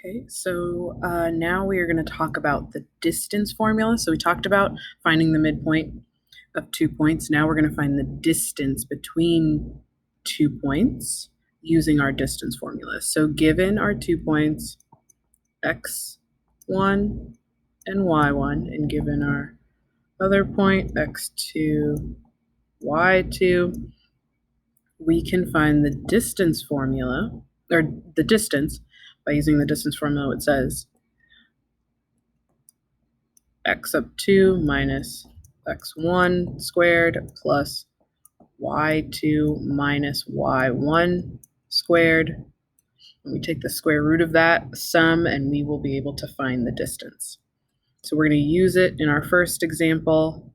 Okay, so now we are going to talk about the distance formula. So we talked about finding the midpoint of 2 points. Now we're going to find the distance between 2 points using our distance formula. So given our 2 points, x1 and y1, and given our other point, x2, y2, we can find the distance formula, or the distance, by using the distance formula. It says x up 2 minus x1 squared plus y2 minus y1 squared. And we take the square root of that sum and we will be able to find the distance. So we're going to use it in our first example.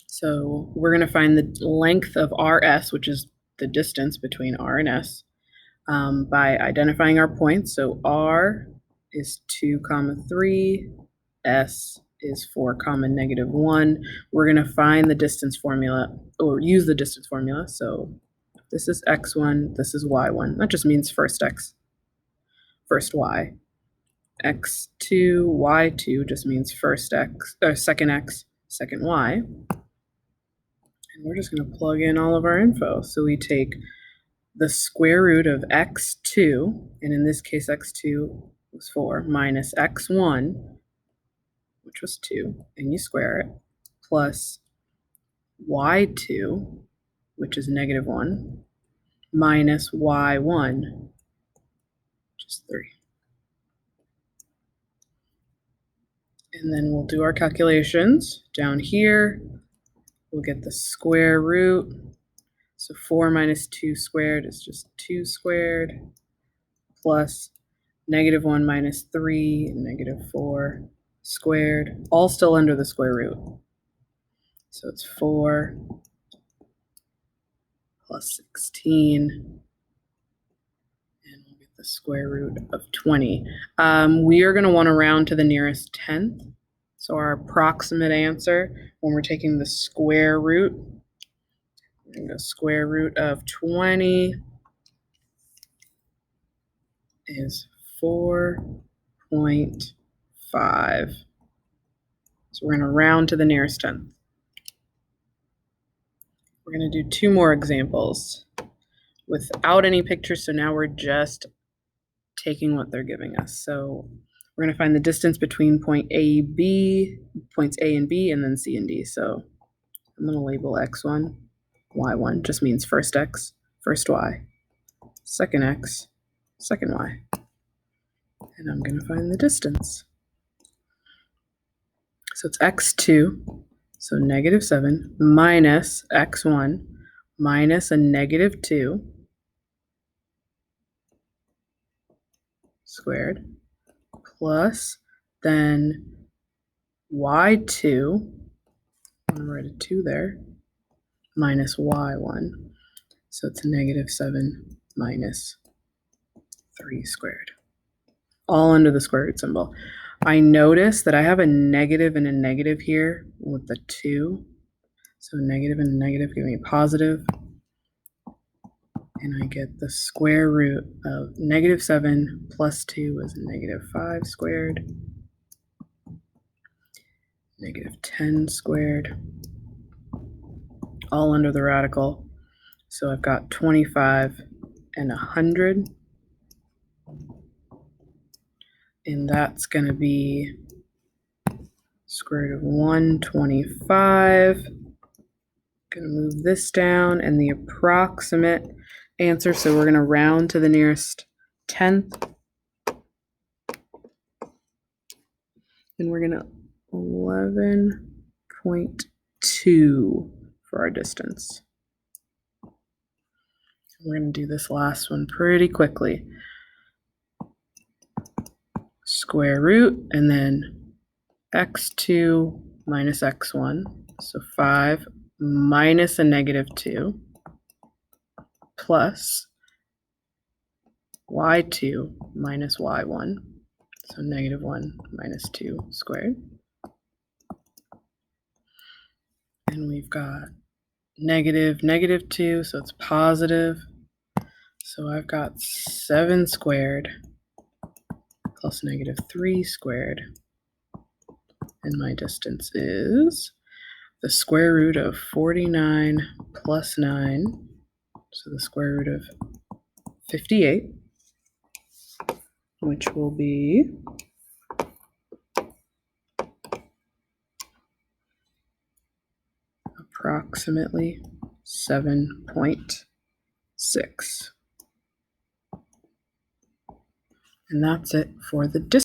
So we're going to find the length of RS, which is the distance between R and S, by identifying our points. So R is 2, 3, S is 4, -1. We're going to find the distance formula, or use the distance formula. So this is x1, this is y1. That just means first x, first y. x2, y2 just means first x, or second x, second y. And we're just going to plug in all of our info. So we take the square root of x2, and in this case x2 was 4, minus x1, which was 2, and you square it, plus y2, which is -1, minus y1, which is 3. And then we'll do our calculations. Down here, we'll get the square root. So 4 minus 2 squared is just 2 squared, plus -1 minus 3, -4 squared, all still under the square root. So it's 4 plus 16, and we'll get the square root of 20. We are going to want to round to the nearest tenth. So our approximate answer, when we're taking the square root, we're going to go square root of 20 is 4.5. So we're going to round to the nearest tenth. We're going to do 2 more examples without any pictures. So now we're just taking what they're giving us. So we're going to find the distance between points A and B, and then C and D. So I'm going to label x1, y1, just means first x, first y, second x, second y. And I'm going to find the distance. So it's x2, so -7, minus x1, minus a -2 squared, plus then y2, I'm going to write a 2 there, minus y1. So it's -7 minus 3 squared, all under the square root symbol. I notice that I have a negative and a negative here with the 2. So negative and negative give me a positive. And I get the square root of -7 plus 2 is -5 squared, -10 squared, all under the radical. So I've got 25 and 100. And that's going to be square root of 125. Going to move this down, and the approximate answer, so we're going to round to the nearest tenth. And we're going to 11.2 for our distance. We're going to do this last one pretty quickly. Square root, and then x2 minus x1, so 5 minus a -2, plus y2 minus y1, so -1 minus 2 squared. And we've got -2, so it's positive. So I've got 7 squared plus -3 squared. And my distance is the square root of 49 plus 9. So the square root of 58, which will be approximately 7.6. And that's it for the distance.